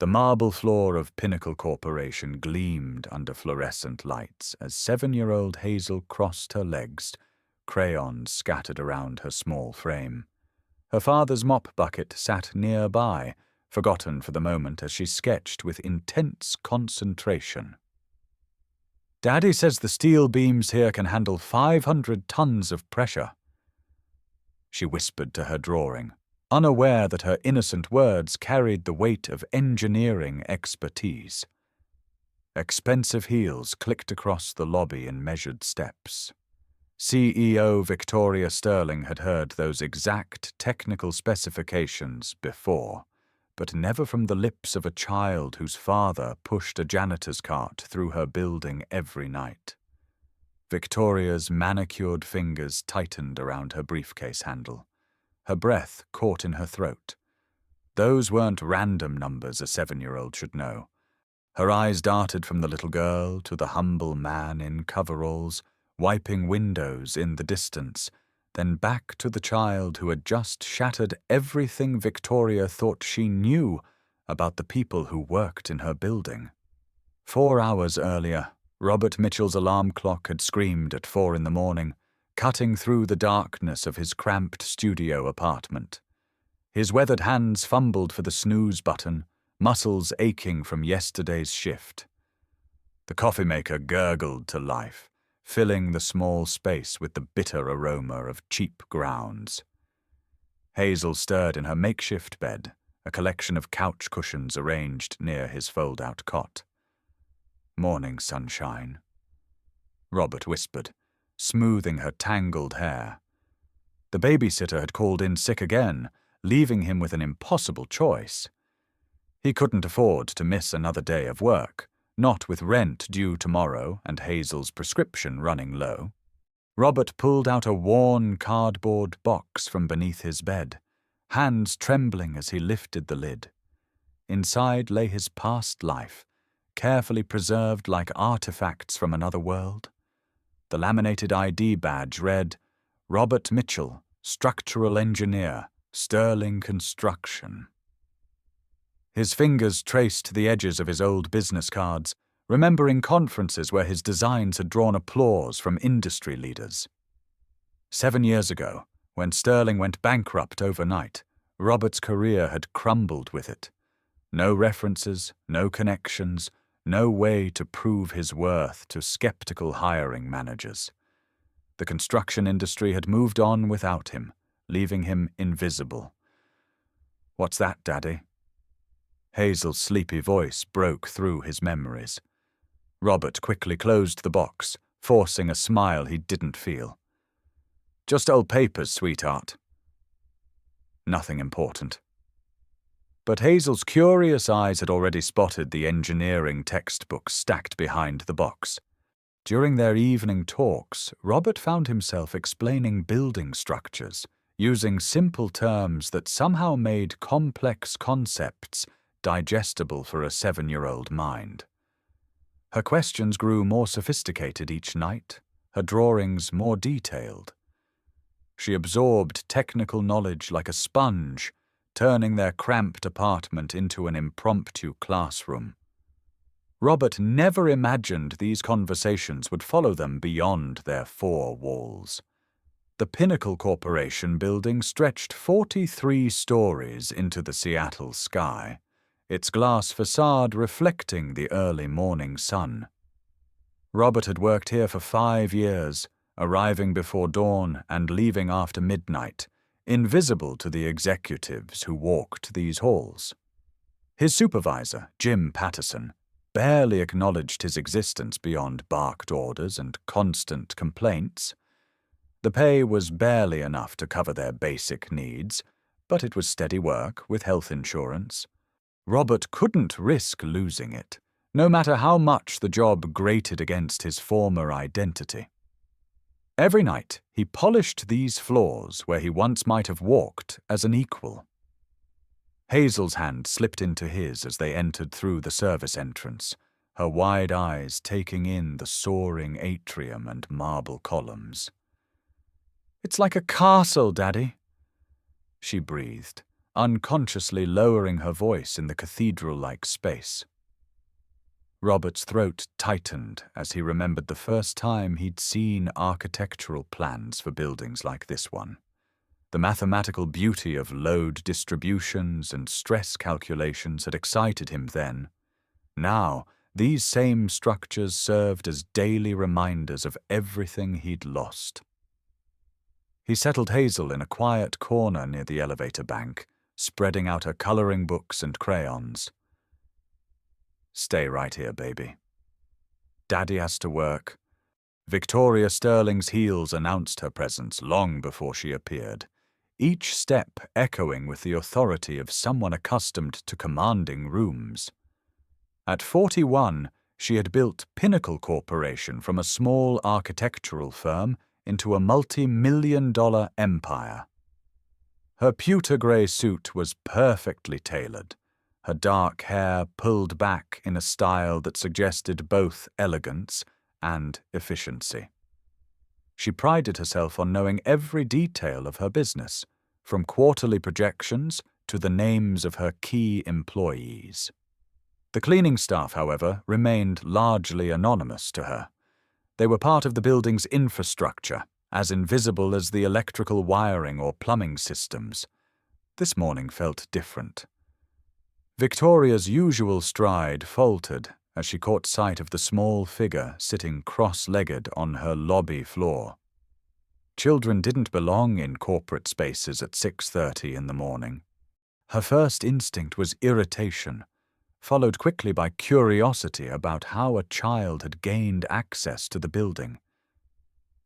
The marble floor of Pinnacle Corporation gleamed under fluorescent lights as 7-year-old Hazel crossed her legs, crayons scattered around her small frame. Her father's mop bucket sat nearby, forgotten for the moment as she sketched with intense concentration. "Daddy says the steel beams here can handle 500 tons of pressure," she whispered to her drawing, unaware that her innocent words carried the weight of engineering expertise. Expensive heels clicked across the lobby in measured steps. CEO Victoria Sterling had heard those exact technical specifications before, but never from the lips of a child whose father pushed a janitor's cart through her building every night. Victoria's manicured fingers tightened around her briefcase handle. Her breath caught in her throat. Those weren't random numbers a 7-year-old should know. Her eyes darted from the little girl to the humble man in coveralls, wiping windows in the distance, then back to the child who had just shattered everything Victoria thought she knew about the people who worked in her building. 4 hours earlier, Robert Mitchell's alarm clock had screamed at 4 a.m, cutting through the darkness of his cramped studio apartment. His weathered hands fumbled for the snooze button, muscles aching from yesterday's shift. The coffee maker gurgled to life, filling the small space with the bitter aroma of cheap grounds. Hazel stirred in her makeshift bed, a collection of couch cushions arranged near his fold-out cot. "Morning, sunshine," Robert whispered, smoothing her tangled hair. The babysitter had called in sick again, leaving him with an impossible choice. He couldn't afford to miss another day of work, not with rent due tomorrow and Hazel's prescription running low. Robert pulled out a worn cardboard box from beneath his bed, hands trembling as he lifted the lid. Inside lay his past life, carefully preserved like artifacts from another world. The laminated ID badge read, "Robert Mitchell, Structural Engineer, Sterling Construction." His fingers traced the edges of his old business cards, remembering conferences where his designs had drawn applause from industry leaders. 7 years ago, when Sterling went bankrupt overnight, Robert's career had crumbled with it. No references, no connections, no way to prove his worth to skeptical hiring managers. The construction industry had moved on without him, leaving him invisible. "What's that, Daddy?" Hazel's sleepy voice broke through his memories. Robert quickly closed the box, forcing a smile he didn't feel. "Just old papers, sweetheart. Nothing important." But Hazel's curious eyes had already spotted the engineering textbooks stacked behind the box. During their evening talks, Robert found himself explaining building structures, using simple terms that somehow made complex concepts digestible for a 7-year-old mind. Her questions grew more sophisticated each night, her drawings more detailed. She absorbed technical knowledge like a sponge, turning their cramped apartment into an impromptu classroom. Robert never imagined these conversations would follow them beyond their 4 walls. The Pinnacle Corporation building stretched 43 stories into the Seattle sky, its glass facade reflecting the early morning sun. Robert had worked here for 5 years, arriving before dawn and leaving after midnight, invisible to the executives who walked these halls. His supervisor, Jim Patterson, barely acknowledged his existence beyond barked orders and constant complaints. The pay was barely enough to cover their basic needs, but it was steady work with health insurance. Robert couldn't risk losing it, no matter how much the job grated against his former identity. Every night, he polished these floors where he once might have walked as an equal. Hazel's hand slipped into his as they entered through the service entrance, her wide eyes taking in the soaring atrium and marble columns. "It's like a castle, Daddy," she breathed, unconsciously lowering her voice in the cathedral-like space. Robert's throat tightened as he remembered the first time he'd seen architectural plans for buildings like this one. The mathematical beauty of load distributions and stress calculations had excited him then. Now, these same structures served as daily reminders of everything he'd lost. He settled Hazel in a quiet corner near the elevator bank, spreading out her coloring books and crayons. "Stay right here, baby. Daddy has to work." Victoria Sterling's heels announced her presence long before she appeared, each step echoing with the authority of someone accustomed to commanding rooms. At 41, she had built Pinnacle Corporation from a small architectural firm into a multi-million-dollar empire. Her pewter-grey suit was perfectly tailored, her dark hair pulled back in a style that suggested both elegance and efficiency. She prided herself on knowing every detail of her business, from quarterly projections to the names of her key employees. The cleaning staff, however, remained largely anonymous to her. They were part of the building's infrastructure, as invisible as the electrical wiring or plumbing systems. This morning felt different. Victoria's usual stride faltered as she caught sight of the small figure sitting cross-legged on her lobby floor. Children didn't belong in corporate spaces at 6:30 in the morning. Her first instinct was irritation, followed quickly by curiosity about how a child had gained access to the building.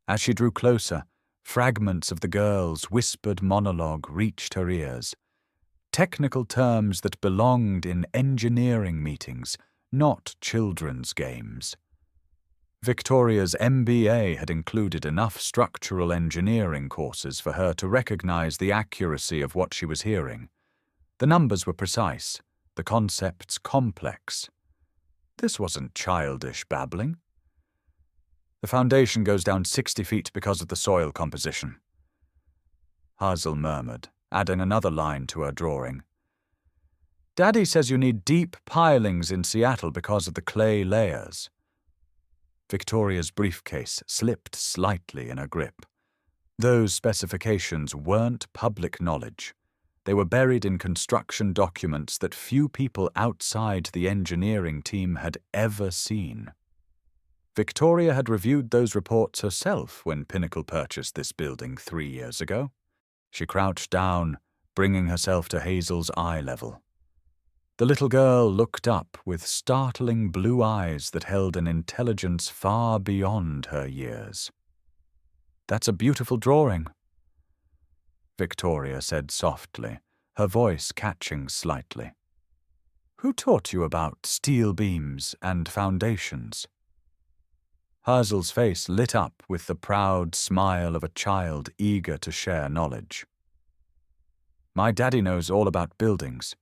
As she drew closer, fragments of the girl's whispered monologue reached her ears. Technical terms that belonged in engineering meetings, not children's games. Victoria's MBA had included enough structural engineering courses for her to recognize the accuracy of what she was hearing. The numbers were precise, the concepts complex. This wasn't childish babbling. "The foundation goes down 60 feet because of the soil composition," Hazel murmured, adding another line to her drawing. "Daddy says you need deep pilings in Seattle because of the clay layers." Victoria's briefcase slipped slightly in her grip. Those specifications weren't public knowledge. They were buried in construction documents that few people outside the engineering team had ever seen. Victoria had reviewed those reports herself when Pinnacle purchased this building 3 years ago. She crouched down, bringing herself to Hazel's eye level. The little girl looked up with startling blue eyes that held an intelligence far beyond her years. "That's a beautiful drawing," Victoria said softly, her voice catching slightly. "Who taught you about steel beams and foundations?" Hazel's face lit up with the proud smile of a child eager to share knowledge. "My daddy knows all about buildings.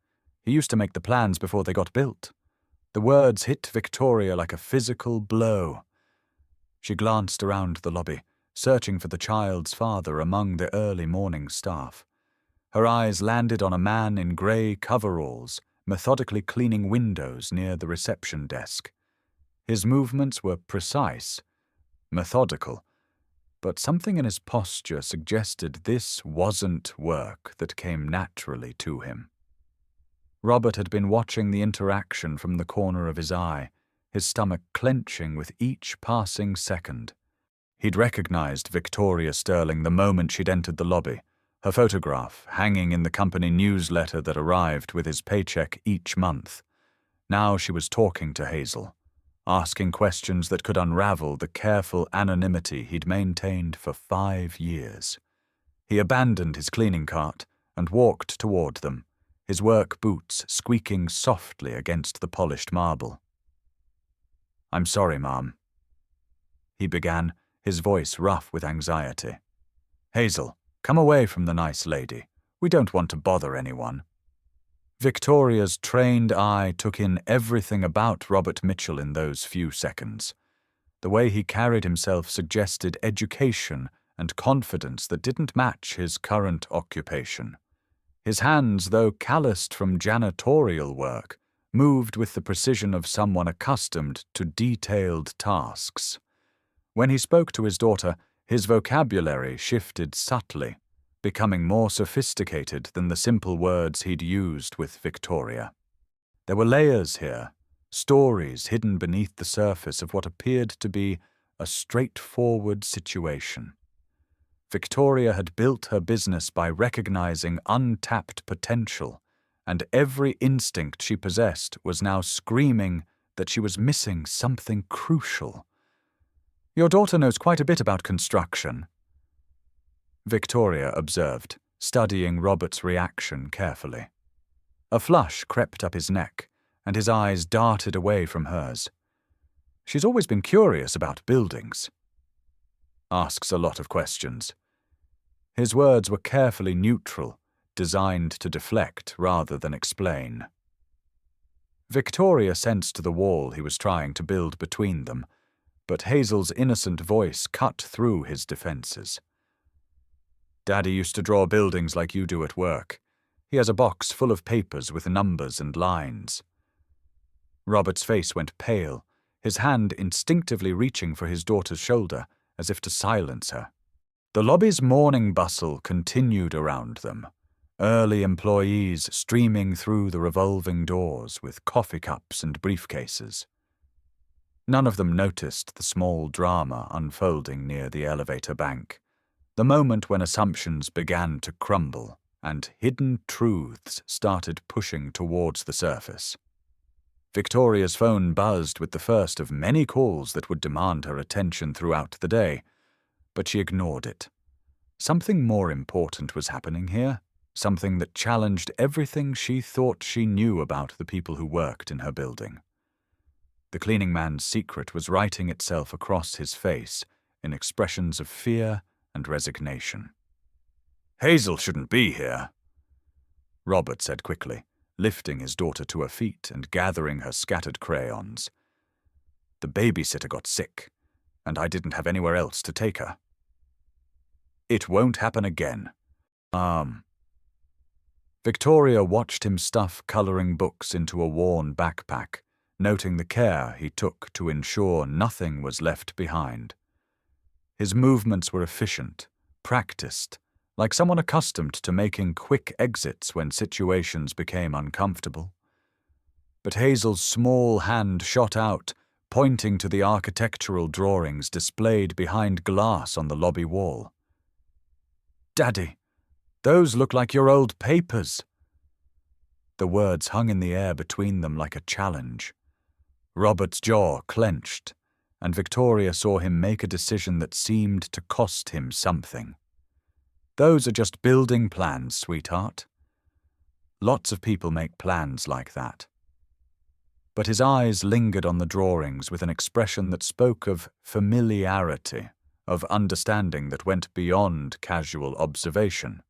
He used to make the plans before they got built." The words hit Victoria like a physical blow. She glanced around the lobby, searching for the child's father among the early morning staff. Her eyes landed on a man in grey coveralls, methodically cleaning windows near the reception desk. His movements were precise, methodical, but something in his posture suggested this wasn't work that came naturally to him. Robert had been watching the interaction from the corner of his eye, his stomach clenching with each passing second. He'd recognized Victoria Sterling the moment she'd entered the lobby, her photograph hanging in the company newsletter that arrived with his paycheck each month. Now she was talking to Hazel, asking questions that could unravel the careful anonymity he'd maintained for 5 years. He abandoned his cleaning cart and walked toward them, his work boots squeaking softly against the polished marble. "I'm sorry, Mom," he began, his voice rough with anxiety. "Hazel, come away from the nice lady. We don't want to bother anyone." Victoria's trained eye took in everything about Robert Mitchell in those few seconds. The way he carried himself suggested education and confidence that didn't match his current occupation. His hands, though calloused from janitorial work, moved with the precision of someone accustomed to detailed tasks. When he spoke to his daughter, his vocabulary shifted subtly, becoming more sophisticated than the simple words he'd used with Victoria. There were layers here, stories hidden beneath the surface of what appeared to be a straightforward situation. Victoria had built her business by recognizing untapped potential, and every instinct she possessed was now screaming that she was missing something crucial. "Your daughter knows quite a bit about construction," Victoria observed, studying Robert's reaction carefully. A flush crept up his neck, and his eyes darted away from hers. "She's always been curious about buildings." "Asks a lot of questions." His words were carefully neutral, designed to deflect rather than explain. Victoria sensed the wall he was trying to build between them, but Hazel's innocent voice cut through his defenses. "Daddy used to draw buildings like you do at work. He has a box full of papers with numbers and lines." Robert's face went pale, his hand instinctively reaching for his daughter's shoulder, as if to silence her. The lobby's morning bustle continued around them, early employees streaming through the revolving doors with coffee cups and briefcases. None of them noticed the small drama unfolding near the elevator bank, the moment when assumptions began to crumble and hidden truths started pushing towards the surface. Victoria's phone buzzed with the first of many calls that would demand her attention throughout the day, but she ignored it. Something more important was happening here, something that challenged everything she thought she knew about the people who worked in her building. The cleaning man's secret was writing itself across his face in expressions of fear and resignation. "Hazel shouldn't be here," Robert said quickly, lifting his daughter to her feet and gathering her scattered crayons. "The babysitter got sick, and I didn't have anywhere else to take her." "It won't happen again." Victoria watched him stuff coloring books into a worn backpack, noting the care he took to ensure nothing was left behind. His movements were efficient, practiced, like someone accustomed to making quick exits when situations became uncomfortable. But Hazel's small hand shot out, pointing to the architectural drawings displayed behind glass on the lobby wall. "Daddy, those look like your old papers." The words hung in the air between them like a challenge. Robert's jaw clenched, and Victoria saw him make a decision that seemed to cost him something. "Those are just building plans, sweetheart." Lots of people make plans like that. But his eyes lingered on the drawings with an expression that spoke of familiarity, of understanding that went beyond casual observation.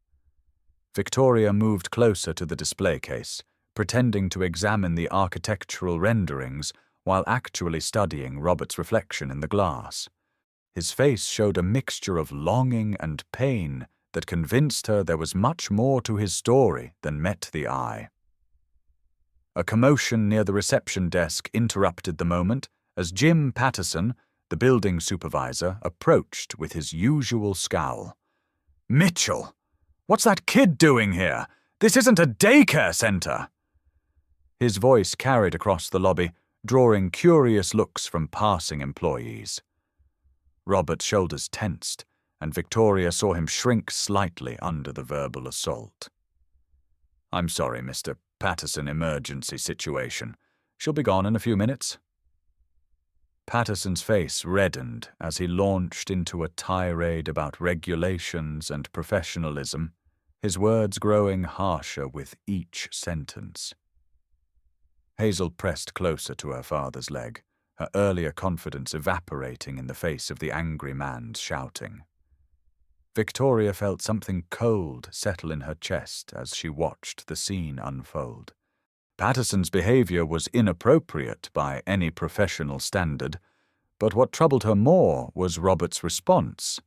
Victoria moved closer to the display case, pretending to examine the architectural renderings while actually studying Robert's reflection in the glass. His face showed a mixture of longing and pain that convinced her there was much more to his story than met the eye. A commotion near the reception desk interrupted the moment as Jim Patterson, the building supervisor, approached with his usual scowl. "Mitchell! What's that kid doing here? This isn't a daycare center!" His voice carried across the lobby, drawing curious looks from passing employees. Robert's shoulders tensed, and Victoria saw him shrink slightly under the verbal assault. "I'm sorry, Mr. Patterson, emergency situation. She'll be gone in a few minutes." Patterson's face reddened as he launched into a tirade about regulations and professionalism, his words growing harsher with each sentence. Hazel pressed closer to her father's leg, her earlier confidence evaporating in the face of the angry man's shouting. Victoria felt something cold settle in her chest as she watched the scene unfold. Patterson's behavior was inappropriate by any professional standard, but what troubled her more was Robert's response.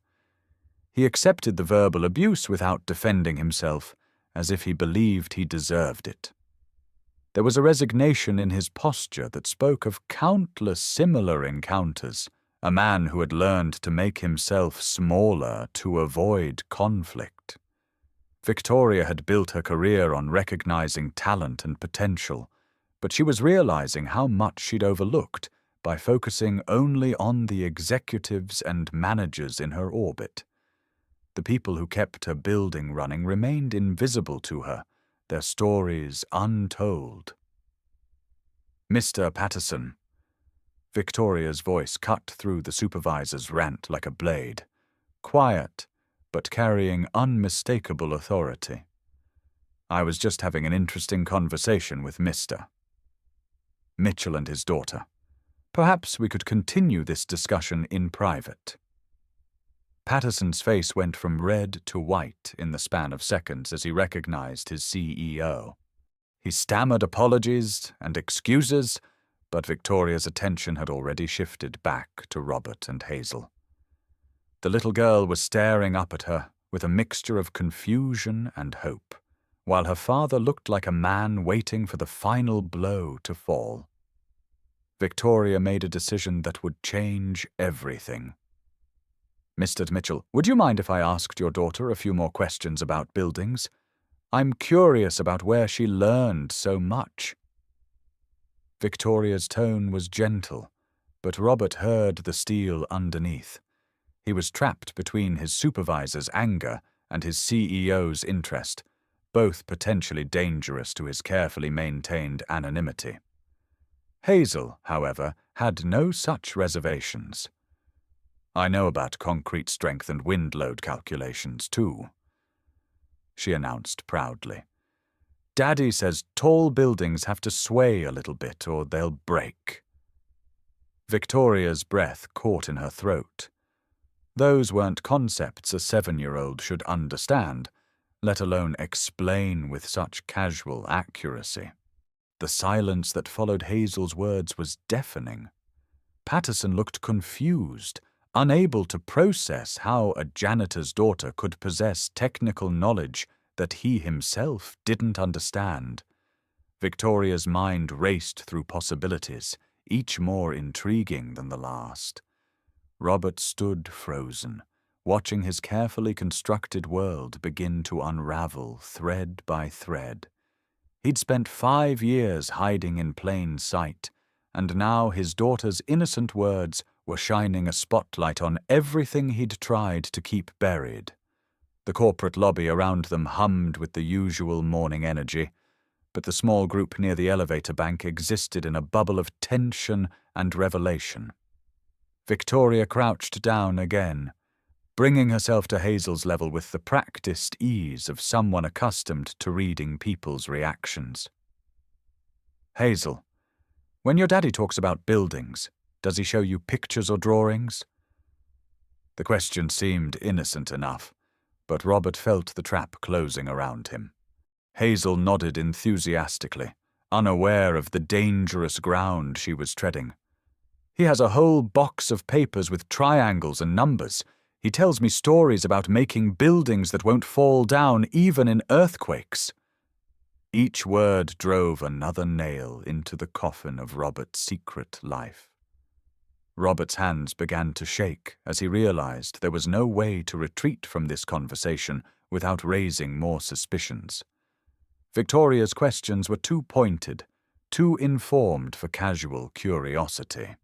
He accepted the verbal abuse without defending himself, as if he believed he deserved it. There was a resignation in his posture that spoke of countless similar encounters, a man who had learned to make himself smaller to avoid conflict. Victoria had built her career on recognizing talent and potential, but she was realizing how much she'd overlooked by focusing only on the executives and managers in her orbit. The people who kept her building running remained invisible to her, their stories untold. "Mr. Patterson." Victoria's voice cut through the supervisor's rant like a blade, quiet but carrying unmistakable authority. "I was just having an interesting conversation with Mr. Mitchell and his daughter. Perhaps we could continue this discussion in private." Patterson's face went from red to white in the span of seconds as he recognized his CEO. He stammered apologies and excuses, but Victoria's attention had already shifted back to Robert and Hazel. The little girl was staring up at her with a mixture of confusion and hope, while her father looked like a man waiting for the final blow to fall. Victoria made a decision that would change everything. "Mr. Mitchell, would you mind if I asked your daughter a few more questions about buildings? I'm curious about where she learned so much." Victoria's tone was gentle, but Robert heard the steel underneath. He was trapped between his supervisor's anger and his CEO's interest, both potentially dangerous to his carefully maintained anonymity. Hazel, however, had no such reservations. "I know about concrete strength and wind load calculations, too," she announced proudly. "Daddy says tall buildings have to sway a little bit or they'll break." Victoria's breath caught in her throat. Those weren't concepts a 7-year-old should understand, let alone explain with such casual accuracy. The silence that followed Hazel's words was deafening. Patterson looked confused, unable to process how a janitor's daughter could possess technical knowledge that he himself didn't understand. Victoria's mind raced through possibilities, each more intriguing than the last. Robert stood frozen, watching his carefully constructed world begin to unravel thread by thread. He'd spent 5 years hiding in plain sight, and now his daughter's innocent words were shining a spotlight on everything he'd tried to keep buried. The corporate lobby around them hummed with the usual morning energy, but the small group near the elevator bank existed in a bubble of tension and revelation. Victoria crouched down again, bringing herself to Hazel's level with the practiced ease of someone accustomed to reading people's reactions. "Hazel, when your daddy talks about buildings, does he show you pictures or drawings?" The question seemed innocent enough, but Robert felt the trap closing around him. Hazel nodded enthusiastically, unaware of the dangerous ground she was treading. "He has a whole box of papers with triangles and numbers. He tells me stories about making buildings that won't fall down even in earthquakes." Each word drove another nail into the coffin of Robert's secret life. Robert's hands began to shake as he realized there was no way to retreat from this conversation without raising more suspicions. Victoria's questions were too pointed, too informed for casual curiosity.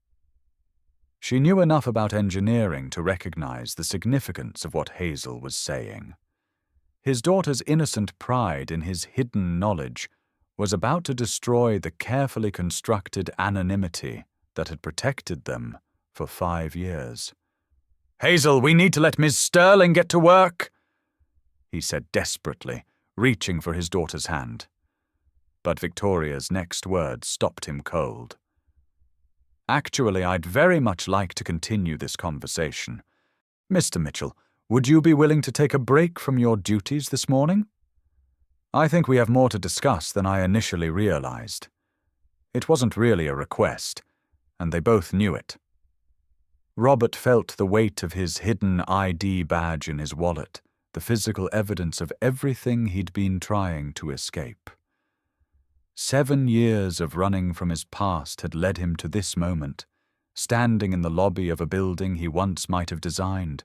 She knew enough about engineering to recognize the significance of what Hazel was saying. His daughter's innocent pride in his hidden knowledge was about to destroy the carefully constructed anonymity that had protected them for 5 years. "Hazel, we need to let Miss Sterling get to work," he said desperately, reaching for his daughter's hand. But Victoria's next words stopped him cold. "Actually, I'd very much like to continue this conversation. Mr. Mitchell, would you be willing to take a break from your duties this morning? I think we have more to discuss than I initially realized." It wasn't really a request, and they both knew it. Robert felt the weight of his hidden ID badge in his wallet, the physical evidence of everything he'd been trying to escape. 7 years of running from his past had led him to this moment, standing in the lobby of a building he once might have designed,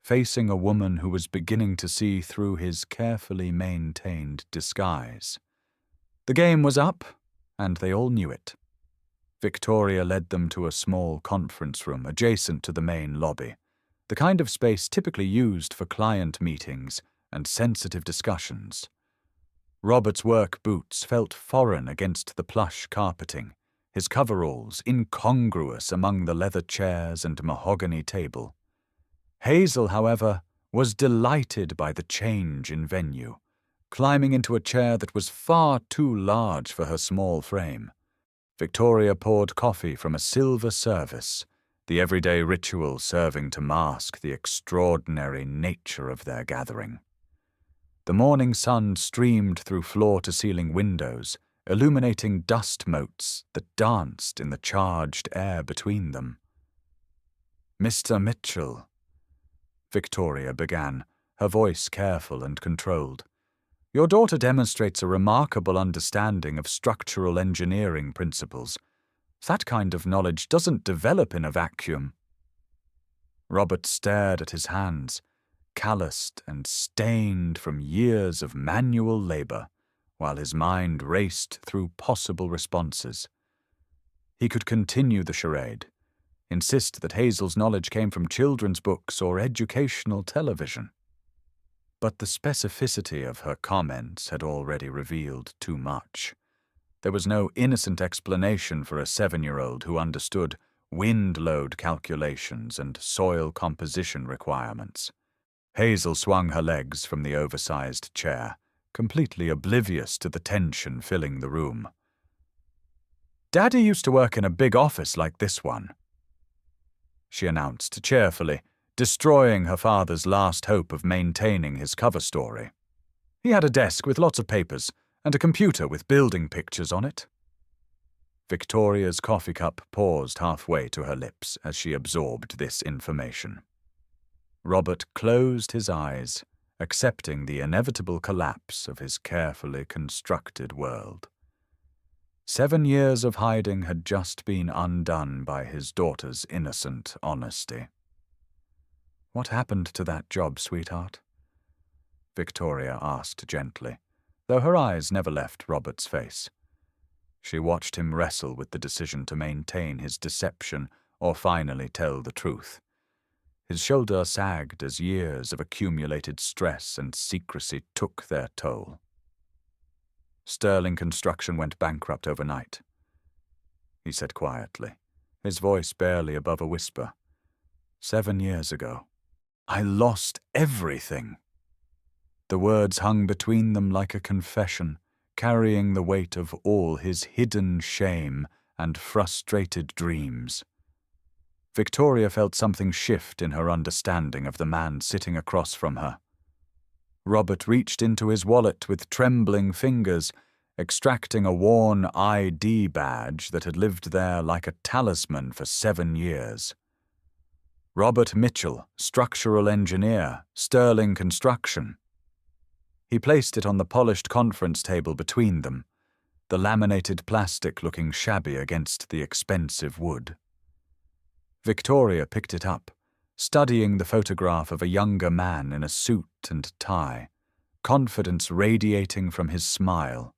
facing a woman who was beginning to see through his carefully maintained disguise. The game was up, and they all knew it. Victoria led them to a small conference room adjacent to the main lobby, the kind of space typically used for client meetings and sensitive discussions. Robert's work boots felt foreign against the plush carpeting, his coveralls incongruous among the leather chairs and mahogany table. Hazel, however, was delighted by the change in venue, climbing into a chair that was far too large for her small frame. Victoria poured coffee from a silver service, the everyday ritual serving to mask the extraordinary nature of their gathering. The morning sun streamed through floor-to-ceiling windows, illuminating dust motes that danced in the charged air between them. "Mr. Mitchell," Victoria began, her voice careful and controlled, "your daughter demonstrates a remarkable understanding of structural engineering principles. That kind of knowledge doesn't develop in a vacuum." Robert stared at his hands, calloused and stained from years of manual labor, while his mind raced through possible responses. He could continue the charade, insist that Hazel's knowledge came from children's books or educational television. But the specificity of her comments had already revealed too much. There was no innocent explanation for a 7-year-old who understood wind load calculations and soil composition requirements. Hazel swung her legs from the oversized chair, completely oblivious to the tension filling the room. "Daddy used to work in a big office like this one," she announced cheerfully, destroying her father's last hope of maintaining his cover story. "He had a desk with lots of papers and a computer with building pictures on it." Victoria's coffee cup paused halfway to her lips as she absorbed this information. Robert closed his eyes, accepting the inevitable collapse of his carefully constructed world. 7 years of hiding had just been undone by his daughter's innocent honesty. "What happened to that job, sweetheart?" Victoria asked gently, though her eyes never left Robert's face. She watched him wrestle with the decision to maintain his deception or finally tell the truth. His shoulder sagged as years of accumulated stress and secrecy took their toll. "Sterling Construction went bankrupt overnight," he said quietly, his voice barely above a whisper. 7 years ago. I lost everything." The words hung between them like a confession, carrying the weight of all his hidden shame and frustrated dreams. Victoria felt something shift in her understanding of the man sitting across from her. Robert reached into his wallet with trembling fingers, extracting a worn ID badge that had lived there like a talisman for 7 years. Robert Mitchell, structural engineer, Sterling Construction. He placed it on the polished conference table between them, the laminated plastic looking shabby against the expensive wood. Victoria picked it up, studying the photograph of a younger man in a suit and tie, confidence radiating from his smile.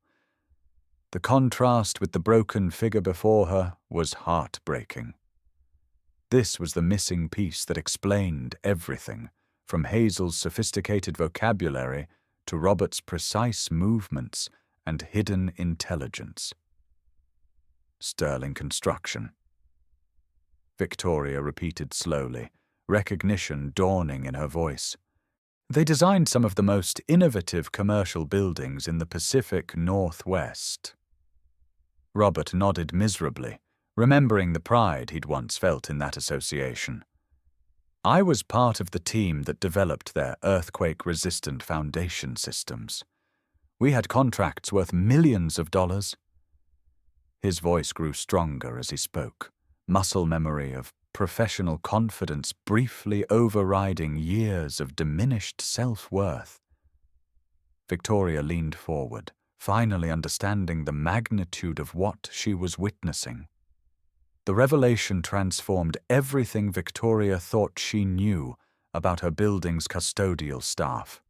The contrast with the broken figure before her was heartbreaking. This was the missing piece that explained everything, from Hazel's sophisticated vocabulary to Robert's precise movements and hidden intelligence. Sterling Construction. Victoria repeated slowly, recognition dawning in her voice. They designed some of the most innovative commercial buildings in the Pacific Northwest. Robert nodded miserably, remembering the pride he'd once felt in that association. I was part of the team that developed their earthquake-resistant foundation systems. We had contracts worth millions of dollars. His voice grew stronger as he spoke, muscle memory of professional confidence briefly overriding years of diminished self-worth. Victoria leaned forward, finally understanding the magnitude of what she was witnessing. The revelation transformed everything Victoria thought she knew about her building's custodial staff.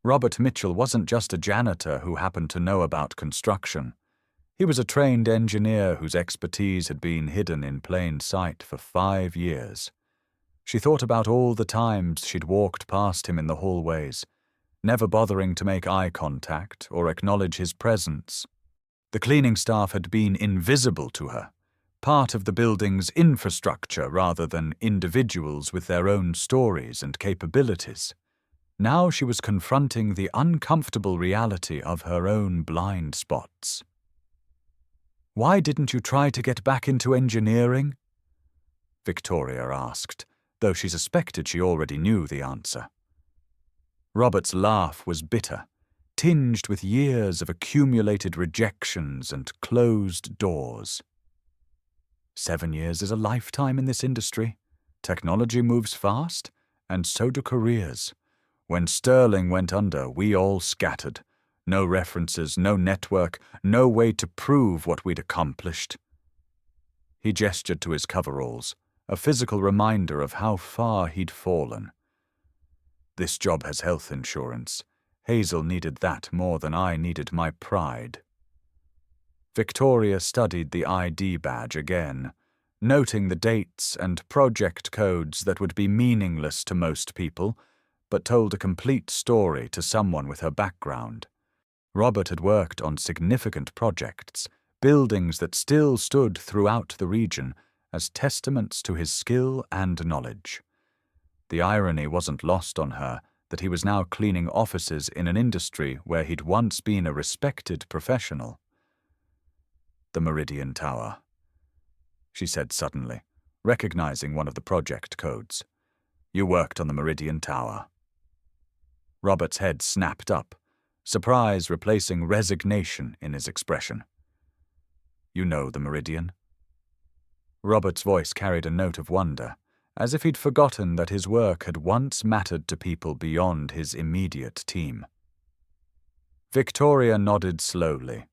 Robert Mitchell wasn't just a janitor who happened to know about construction. He was a trained engineer whose expertise had been hidden in plain sight for 5 years. She thought about all the times she'd walked past him in the hallways, never bothering to make eye contact or acknowledge his presence. The cleaning staff had been invisible to her, part of the building's infrastructure rather than individuals with their own stories and capabilities. Now she was confronting the uncomfortable reality of her own blind spots. "Why didn't you try to get back into engineering?" Victoria asked, though she suspected she already knew the answer. Robert's laugh was bitter, tinged with years of accumulated rejections and closed doors. 7 years is a lifetime in this industry. Technology moves fast, and so do careers. When Sterling went under, we all scattered. No references, no network, no way to prove what we'd accomplished. He gestured to his coveralls, a physical reminder of how far he'd fallen. This job has health insurance. Hazel needed that more than I needed my pride. Victoria studied the ID badge again, noting the dates and project codes that would be meaningless to most people, but told a complete story to someone with her background. Robert had worked on significant projects, buildings that still stood throughout the region as testaments to his skill and knowledge. The irony wasn't lost on her that he was now cleaning offices in an industry where he'd once been a respected professional. "The Meridian Tower," she said suddenly, recognizing one of the project codes. "You worked on the Meridian Tower." Robert's head snapped up, surprise replacing resignation in his expression. "You know the Meridian?" Robert's voice carried a note of wonder, as if he'd forgotten that his work had once mattered to people beyond his immediate team. Victoria nodded slowly,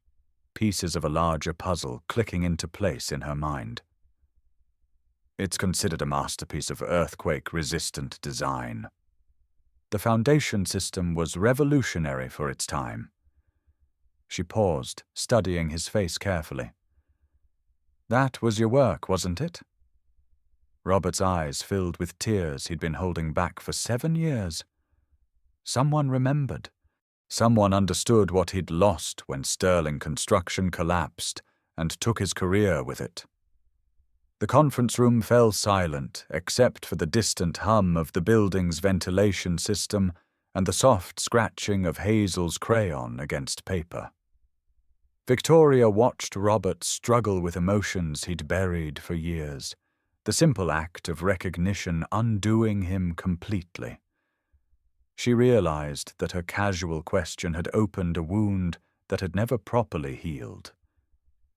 pieces of a larger puzzle clicking into place in her mind. "It's considered a masterpiece of earthquake-resistant design. The foundation system was revolutionary for its time." She paused, studying his face carefully. "That was your work, wasn't it?" Robert's eyes filled with tears he'd been holding back for 7 years. Someone remembered. Someone understood what he'd lost when Sterling Construction collapsed and took his career with it. The conference room fell silent except for the distant hum of the building's ventilation system and the soft scratching of Hazel's crayon against paper. Victoria watched Robert struggle with emotions he'd buried for years, the simple act of recognition undoing him completely. She realized that her casual question had opened a wound that had never properly healed.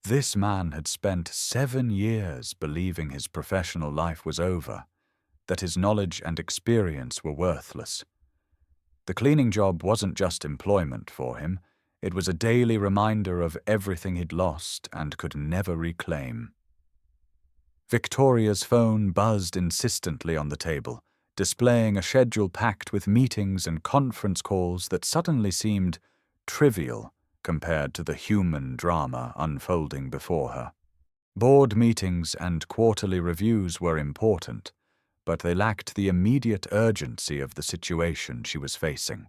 This man had spent 7 years believing his professional life was over, that his knowledge and experience were worthless. The cleaning job wasn't just employment for him, it was a daily reminder of everything he'd lost and could never reclaim. Victoria's phone buzzed insistently on the table, displaying a schedule packed with meetings and conference calls that suddenly seemed trivial compared to the human drama unfolding before her. Board meetings and quarterly reviews were important, but they lacked the immediate urgency of the situation she was facing.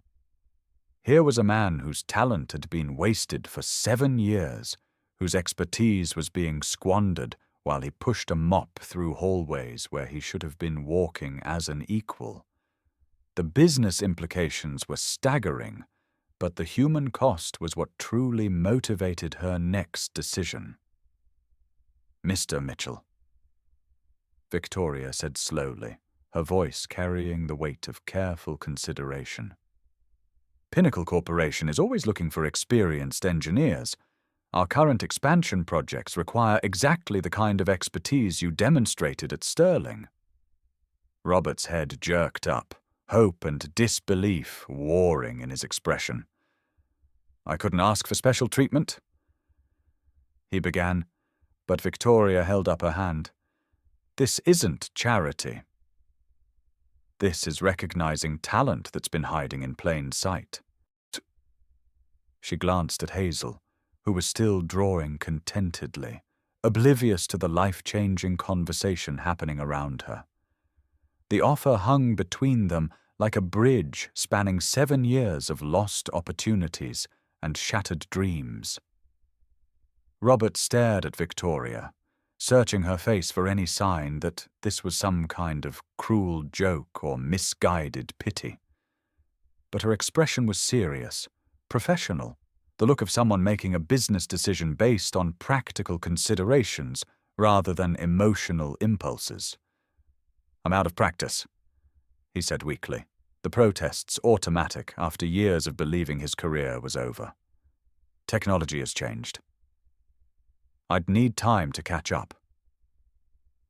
Here was a man whose talent had been wasted for 7 years, whose expertise was being squandered while he pushed a mop through hallways where he should have been walking as an equal. The business implications were staggering, but the human cost was what truly motivated her next decision. "Mr. Mitchell," Victoria said slowly, her voice carrying the weight of careful consideration. "Pinnacle Corporation is always looking for experienced engineers. Our current expansion projects require exactly the kind of expertise you demonstrated at Sterling." Robert's head jerked up, hope and disbelief warring in his expression. "I couldn't ask for special treatment?" he began, but Victoria held up her hand. "This isn't charity. This is recognizing talent that's been hiding in plain sight." She glanced at Hazel, who was still drawing contentedly, oblivious to the life-changing conversation happening around her. The offer hung between them like a bridge spanning 7 years of lost opportunities and shattered dreams. Robert stared at Victoria, searching her face for any sign that this was some kind of cruel joke or misguided pity. But her expression was serious, professional, the look of someone making a business decision based on practical considerations rather than emotional impulses. "I'm out of practice," he said weakly, the protests automatic after years of believing his career was over. "Technology has changed. I'd need time to catch up."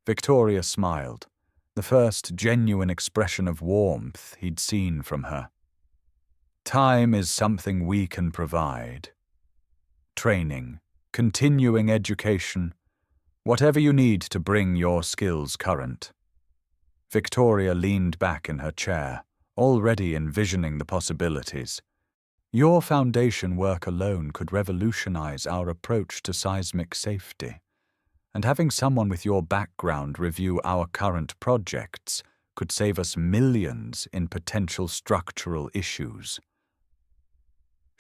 Victoria smiled, the first genuine expression of warmth he'd seen from her. "Time is something we can provide. Training, continuing education, whatever you need to bring your skills current." Victoria leaned back in her chair, already envisioning the possibilities. "Your foundation work alone could revolutionize our approach to seismic safety, and having someone with your background review our current projects could save us millions in potential structural issues."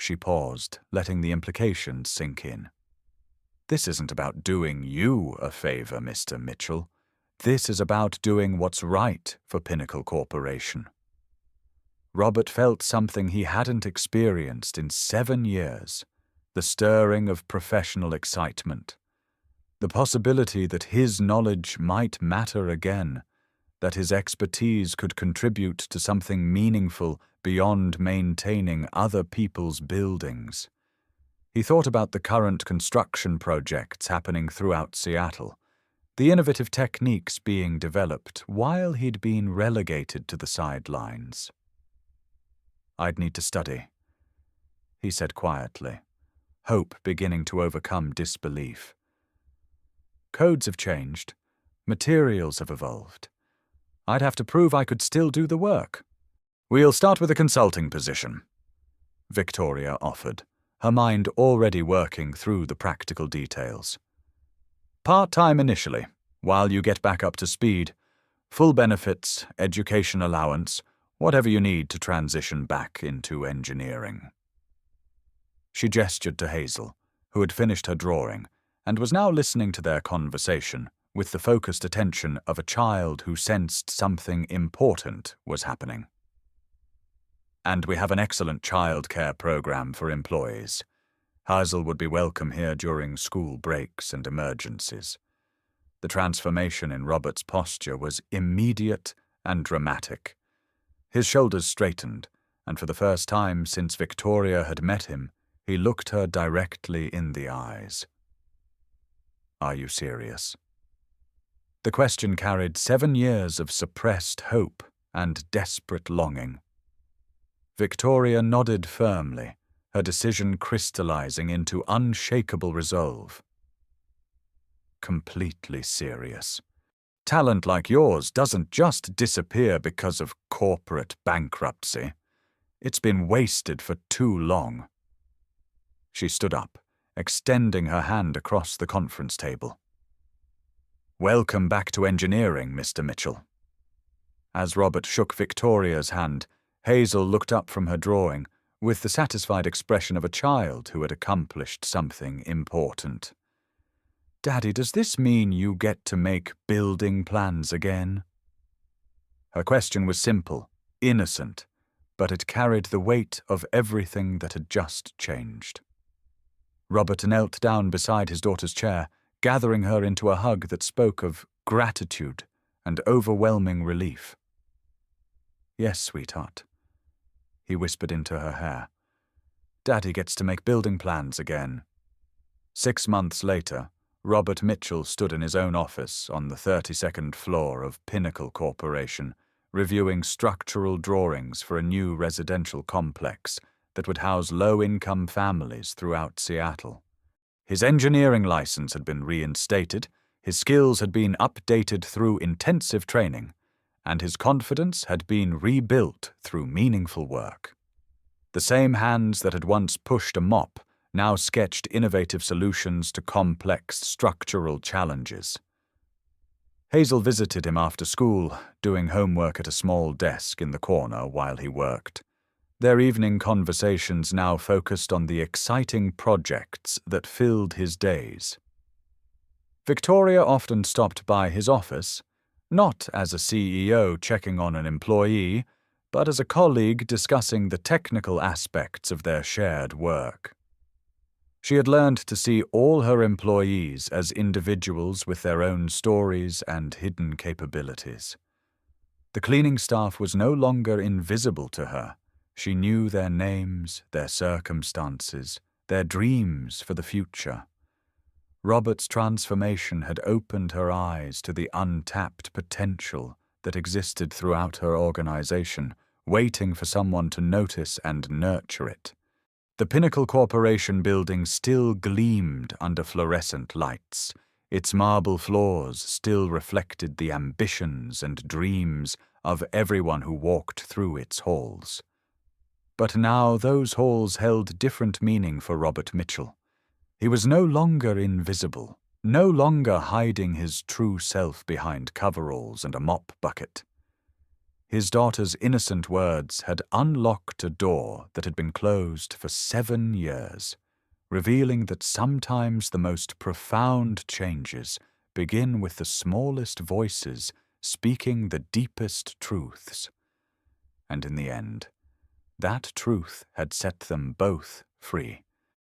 She paused, letting the implications sink in. "This isn't about doing you a favor, Mr. Mitchell. This is about doing what's right for Pinnacle Corporation." Robert felt something he hadn't experienced in 7 years, the stirring of professional excitement. The possibility that his knowledge might matter again, that his expertise could contribute to something meaningful beyond maintaining other people's buildings. He thought about the current construction projects happening throughout Seattle, the innovative techniques being developed while he'd been relegated to the sidelines. "I'd need to study," he said quietly, hope beginning to overcome disbelief. "Codes have changed. Materials have evolved. I'd have to prove I could still do the work." "We'll start with a consulting position," Victoria offered, her mind already working through the practical details. "Part-time initially, while you get back up to speed. Full benefits, education allowance, whatever you need to transition back into engineering." She gestured to Hazel, who had finished her drawing and was now listening to their conversation with the focused attention of a child who sensed something important was happening. "And we have an excellent childcare program for employees. Hazel would be welcome here during school breaks and emergencies." The transformation in Robert's posture was immediate and dramatic. His shoulders straightened, and for the first time since Victoria had met him, he looked her directly in the eyes. "Are you serious?" The question carried 7 years of suppressed hope and desperate longing. Victoria nodded firmly, her decision crystallizing into unshakable resolve. "Completely serious. Talent like yours doesn't just disappear because of corporate bankruptcy. It's been wasted for too long." She stood up, extending her hand across the conference table. "Welcome back to engineering, Mr. Mitchell." As Robert shook Victoria's hand, Hazel looked up from her drawing with the satisfied expression of a child who had accomplished something important. "Daddy, does this mean you get to make building plans again?" Her question was simple, innocent, but it carried the weight of everything that had just changed. Robert knelt down beside his daughter's chair, gathering her into a hug that spoke of gratitude and overwhelming relief. "Yes, sweetheart," he whispered into her hair. "Daddy gets to make building plans again. 6 months later, Robert Mitchell stood in his own office on the 32nd floor of Pinnacle Corporation, reviewing structural drawings for a new residential complex that would house low-income families throughout Seattle. His engineering license had been reinstated, his skills had been updated through intensive training, and his confidence had been rebuilt through meaningful work. The same hands that had once pushed a mop now sketched innovative solutions to complex structural challenges. Hazel visited him after school, doing homework at a small desk in the corner while he worked. Their evening conversations now focused on the exciting projects that filled his days. Victoria often stopped by his office, not as a CEO checking on an employee, but as a colleague discussing the technical aspects of their shared work. She had learned to see all her employees as individuals with their own stories and hidden capabilities. The cleaning staff was no longer invisible to her. She knew their names, their circumstances, their dreams for the future. Robert's transformation had opened her eyes to the untapped potential that existed throughout her organization, waiting for someone to notice and nurture it. The Pinnacle Corporation building still gleamed under fluorescent lights. Its marble floors still reflected the ambitions and dreams of everyone who walked through its halls. But now those halls held different meaning for Robert Mitchell. He was no longer invisible, no longer hiding his true self behind coveralls and a mop bucket. His daughter's innocent words had unlocked a door that had been closed for 7 years, revealing that sometimes the most profound changes begin with the smallest voices speaking the deepest truths. And in the end, that truth had set them both free.